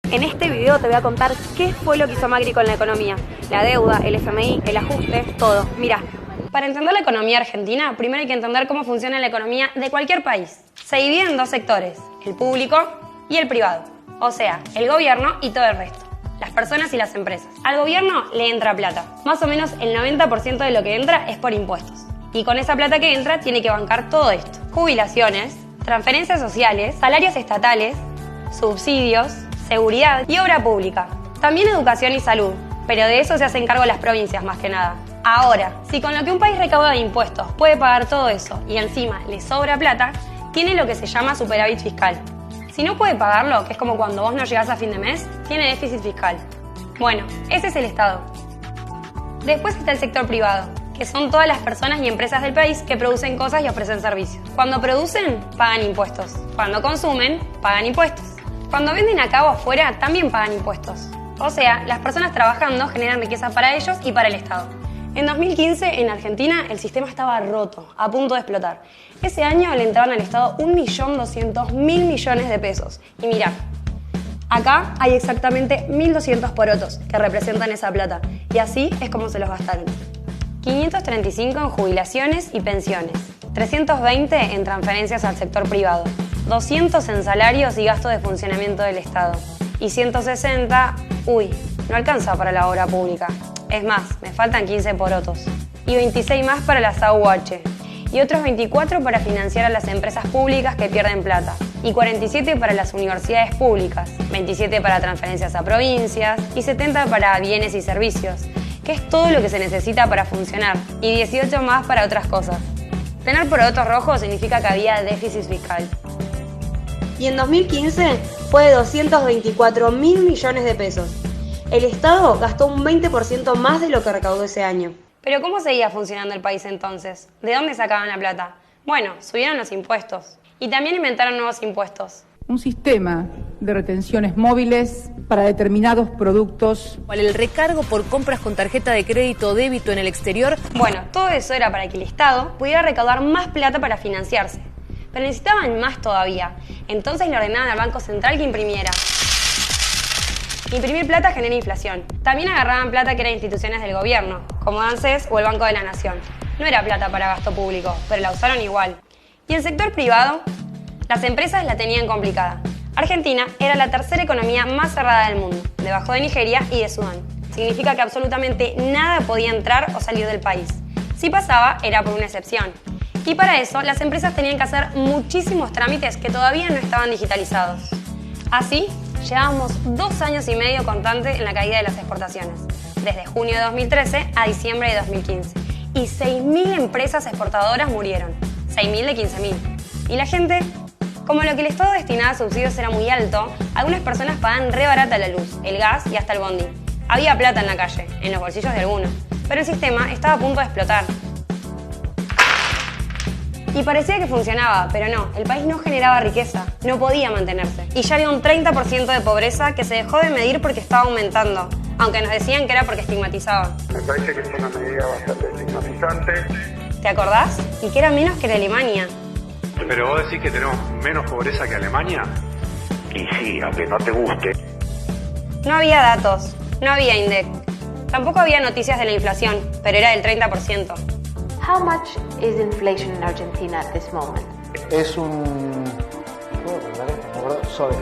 En este video te voy a contar qué fue lo que hizo Macri con la economía. La deuda, el FMI, el ajuste, todo. Mirá. Para entender la economía argentina, primero hay que entender cómo funciona la economía de cualquier país. Se divide en dos sectores, el público y el privado. O sea, el gobierno y todo el resto. Las personas y las empresas. Al gobierno le entra plata. Más o menos el 90% de lo que entra es por impuestos. Y con esa plata que entra tiene que bancar todo esto. Jubilaciones, transferencias sociales, salarios estatales, subsidios, seguridad y obra pública. También educación y salud, pero de eso se hacen cargo las provincias más que nada. Ahora, si con lo que un país recauda de impuestos puede pagar todo eso y encima le sobra plata, tiene lo que se llama superávit fiscal. Si no puede pagarlo, que es como cuando vos no llegás a fin de mes, tiene déficit fiscal. Bueno, ese es el Estado. Después está el sector privado, que son todas las personas y empresas del país que producen cosas y ofrecen servicios. Cuando producen, pagan impuestos. Cuando consumen, pagan impuestos. Cuando venden acá o afuera, también pagan impuestos. O sea, las personas trabajando generan riqueza para ellos y para el Estado. En 2015, en Argentina, el sistema estaba roto, a punto de explotar. Ese año le entraban al Estado 1.200.000 millones de pesos. Y mirá, acá hay exactamente 1.200 porotos que representan esa plata. Y así es como se los gastaron. 535 en jubilaciones y pensiones, 320 en transferencias al sector privado, 200 en salarios y gastos de funcionamiento del Estado. Y 160, no alcanza para la obra pública. Es más, me faltan 15 porotos. Y 26 más para las AUH. Y otros 24 para financiar a las empresas públicas que pierden plata. Y 47 para las universidades públicas. 27 para transferencias a provincias. Y 70 para bienes y servicios, que es todo lo que se necesita para funcionar. Y 18 más para otras cosas. Tener porotos rojos significa que había déficit fiscal. Y en 2015 fue de 224.000 millones de pesos. El Estado gastó un 20% más de lo que recaudó ese año. Pero ¿cómo seguía funcionando el país entonces? ¿De dónde sacaban la plata? Bueno, subieron los impuestos. Y también inventaron nuevos impuestos. Un sistema de retenciones móviles para determinados productos. El recargo por compras con tarjeta de crédito o débito en el exterior. Bueno, todo eso era para que el Estado pudiera recaudar más plata para financiarse. Pero necesitaban más todavía. Entonces le ordenaban al Banco Central que imprimiera. Imprimir plata genera inflación. También agarraban plata que era de instituciones del gobierno, como ANSES o el Banco de la Nación. No era plata para gasto público, pero la usaron igual. Y el sector privado, las empresas la tenían complicada. Argentina era la tercera economía más cerrada del mundo, debajo de Nigeria y de Sudán. Significa que absolutamente nada podía entrar o salir del país. Si pasaba, era por una excepción. Y para eso, las empresas tenían que hacer muchísimos trámites que todavía no estaban digitalizados. Así, llevábamos 2 años y medio constante en la caída de las exportaciones, desde junio de 2013 a diciembre de 2015. Y 6.000 empresas exportadoras murieron, 6.000 de 15.000. Y la gente, como lo que el Estado destinaba a subsidios era muy alto, algunas personas pagaban re barata la luz, el gas y hasta el bondi. Había plata en la calle, en los bolsillos de algunos, pero el sistema estaba a punto de explotar. Y parecía que funcionaba, pero no, el país no generaba riqueza, no podía mantenerse. Y ya había un 30% de pobreza que se dejó de medir porque estaba aumentando, aunque nos decían que era porque estigmatizaba. Me parece que es una medida bastante estigmatizante. ¿Te acordás? Y que era menos que en Alemania. ¿Pero vos decís que tenemos menos pobreza que Alemania? Y sí, aunque no te guste. No había datos, no había INDEC. Tampoco había noticias de la inflación, pero era del 30%. How much is inflation in Argentina at this moment? Es un... ¿Puedo cortar esto? No, perdón, sobre.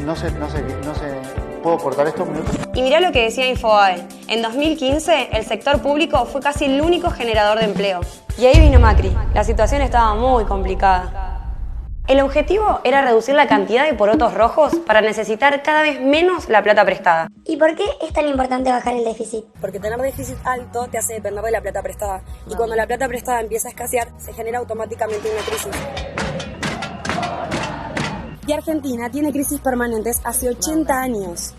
No sé. ¿Puedo cortar esto un minuto? Y mirá lo que decía Infobae. En 2015, el sector público fue casi el único generador de empleo. Y ahí vino Macri. La situación estaba muy complicada. El objetivo era reducir la cantidad de porotos rojos para necesitar cada vez menos la plata prestada. ¿Y por qué es tan importante bajar el déficit? Porque tener déficit alto te hace depender de la plata prestada. Y cuando la plata prestada empieza a escasear, se genera automáticamente una crisis. Y Argentina tiene crisis permanentes hace 80 años.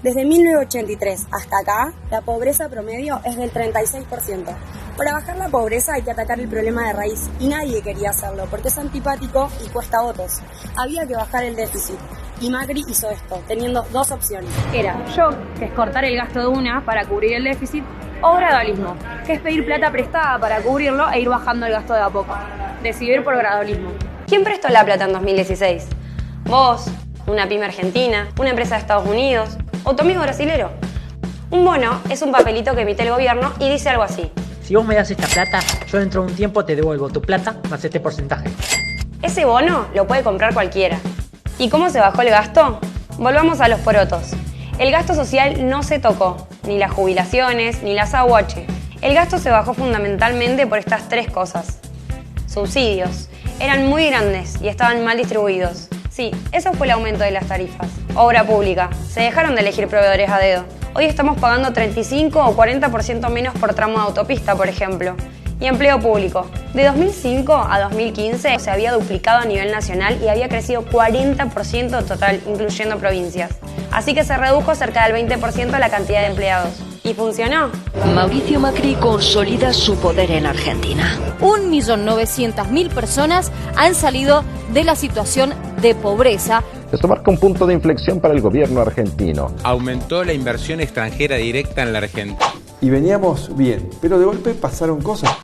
Desde 1983 hasta acá, la pobreza promedio es del 36%. Para bajar la pobreza hay que atacar el problema de raíz, y nadie quería hacerlo, porque es antipático y cuesta votos. Había que bajar el déficit, y Macri hizo esto, teniendo 2 opciones. Era shock, que es cortar el gasto de una para cubrir el déficit, o gradualismo, que es pedir plata prestada para cubrirlo e ir bajando el gasto de a poco. Decidir por gradualismo. ¿Quién prestó la plata en 2016? Vos, una pyme argentina, una empresa de Estados Unidos o tu amigo brasilero. Un bono es un papelito que emite el gobierno y dice algo así: si vos me das esta plata, yo dentro de un tiempo te devuelvo tu plata más este porcentaje. Ese bono lo puede comprar cualquiera. ¿Y cómo se bajó el gasto? Volvamos a los porotos. El gasto social no se tocó, ni las jubilaciones, ni las AUH. El gasto se bajó fundamentalmente por estas tres cosas. Subsidios. Eran muy grandes y estaban mal distribuidos. Sí, eso fue el aumento de las tarifas. Obra pública. Se dejaron de elegir proveedores a dedo. Hoy estamos pagando 35 o 40% menos por tramo de autopista, por ejemplo. Y empleo público. De 2005 a 2015 se había duplicado a nivel nacional y había crecido 40% total, incluyendo provincias. Así que se redujo cerca del 20% la cantidad de empleados. ¿Y funcionó? Mauricio Macri consolida su poder en Argentina. 1.900.000 personas han salido de la situación de pobreza. Esto marca un punto de inflexión para el gobierno argentino. Aumentó la inversión extranjera directa en la Argentina. Y veníamos bien, pero de golpe pasaron cosas.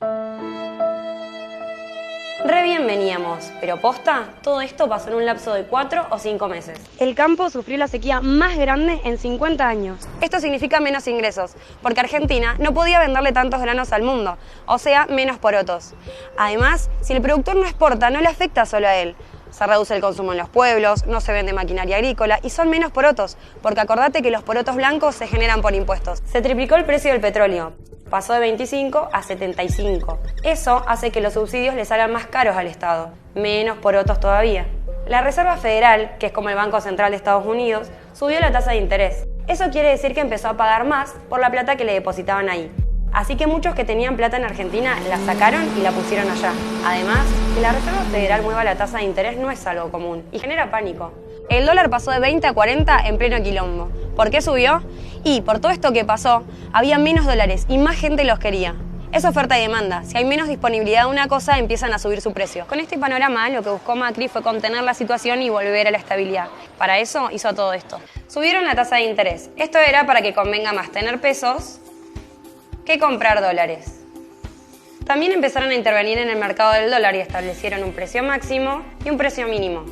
Re bien veníamos, pero posta, todo esto pasó en un lapso de 4 o 5 meses. El campo sufrió la sequía más grande en 50 años. Esto significa menos ingresos, porque Argentina no podía venderle tantos granos al mundo, o sea, menos porotos. Además, si el productor no exporta, no le afecta solo a él. Se reduce el consumo en los pueblos, no se vende maquinaria agrícola y son menos porotos, porque acordate que los porotos blancos se generan por impuestos. Se triplicó el precio del petróleo, pasó de 25 a 75. Eso hace que los subsidios le salgan más caros al Estado, menos porotos todavía. La Reserva Federal, que es como el Banco Central de Estados Unidos, subió la tasa de interés. Eso quiere decir que empezó a pagar más por la plata que le depositaban ahí. Así que muchos que tenían plata en Argentina la sacaron y la pusieron allá. Además, que la Reserva Federal mueva la tasa de interés no es algo común y genera pánico. El dólar pasó de 20 a 40 en pleno quilombo. ¿Por qué subió? Y por todo esto que pasó, había menos dólares y más gente los quería. Es oferta y demanda. Si hay menos disponibilidad de una cosa, empiezan a subir su precio. Con este panorama, lo que buscó Macri fue contener la situación y volver a la estabilidad. Para eso hizo todo esto. Subieron la tasa de interés. Esto era para que convenga más tener pesos que comprar dólares. También empezaron a intervenir en el mercado del dólar y establecieron un precio máximo y un precio mínimo.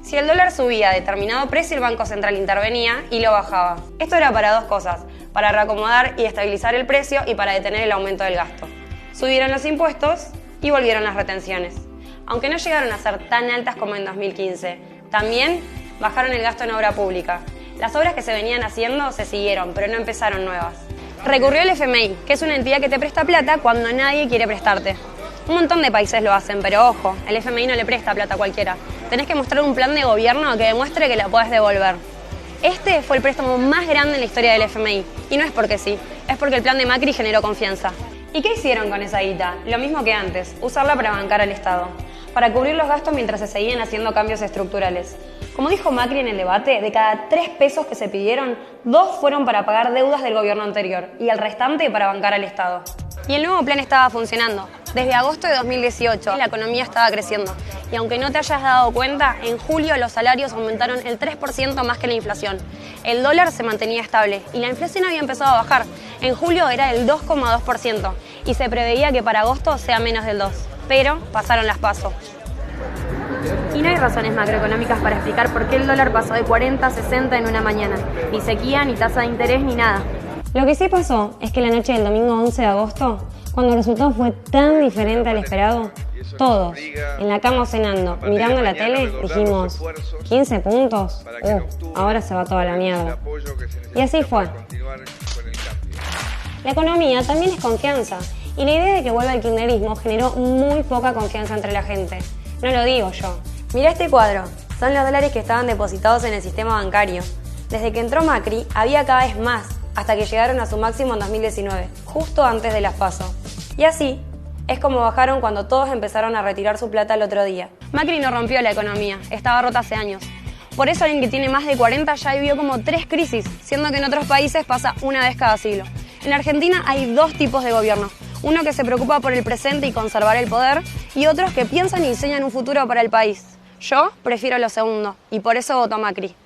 Si el dólar subía a determinado precio, el Banco Central intervenía y lo bajaba. Esto era para dos cosas: para reacomodar y estabilizar el precio y para detener el aumento del gasto. Subieron los impuestos y volvieron las retenciones. Aunque no llegaron a ser tan altas como en 2015, también bajaron el gasto en obra pública. Las obras que se venían haciendo se siguieron, pero no empezaron nuevas. Recurrió el FMI, que es una entidad que te presta plata cuando nadie quiere prestarte. Un montón de países lo hacen, pero ojo, el FMI no le presta plata a cualquiera. Tenés que mostrar un plan de gobierno que demuestre que la podés devolver. Este fue el préstamo más grande en la historia del FMI. Y no es porque sí, es porque el plan de Macri generó confianza. ¿Y qué hicieron con esa guita? Lo mismo que antes, usarla para bancar al Estado, para cubrir los gastos mientras se seguían haciendo cambios estructurales. Como dijo Macri en el debate, de cada 3 pesos que se pidieron, 2 fueron para pagar deudas del gobierno anterior y el restante para bancar al Estado. Y el nuevo plan estaba funcionando. Desde agosto de 2018 la economía estaba creciendo. Y aunque no te hayas dado cuenta, en julio los salarios aumentaron el 3% más que la inflación. El dólar se mantenía estable y la inflación había empezado a bajar. En julio era el 2,2% y se preveía que para agosto sea menos del 2%. Pero pasaron las PASO. Y no hay razones macroeconómicas para explicar por qué el dólar pasó de 40 a 60 en una mañana. Ni sequía, ni tasa de interés, ni nada. Lo que sí pasó es que la noche del domingo 11 de agosto, cuando el resultado fue tan diferente al esperado, todos, en la cama cenando, mirando la tele, dijimos, 15 puntos, ahora se va toda la mierda. Y así fue. La economía también es confianza, y la idea de que vuelva el kirchnerismo generó muy poca confianza entre la gente. No lo digo yo. Mirá este cuadro, son los dólares que estaban depositados en el sistema bancario. Desde que entró Macri, había cada vez más, hasta que llegaron a su máximo en 2019, justo antes de las PASO. Y así es como bajaron cuando todos empezaron a retirar su plata el otro día. Macri no rompió la economía, estaba rota hace años. Por eso alguien que tiene más de 40 ya vivió como 3 crisis, siendo que en otros países pasa una vez cada siglo. En Argentina hay 2 tipos de gobierno. Uno que se preocupa por el presente y conservar el poder, y otros que piensan y diseñan un futuro para el país. Yo prefiero lo segundo, y por eso voto a Macri.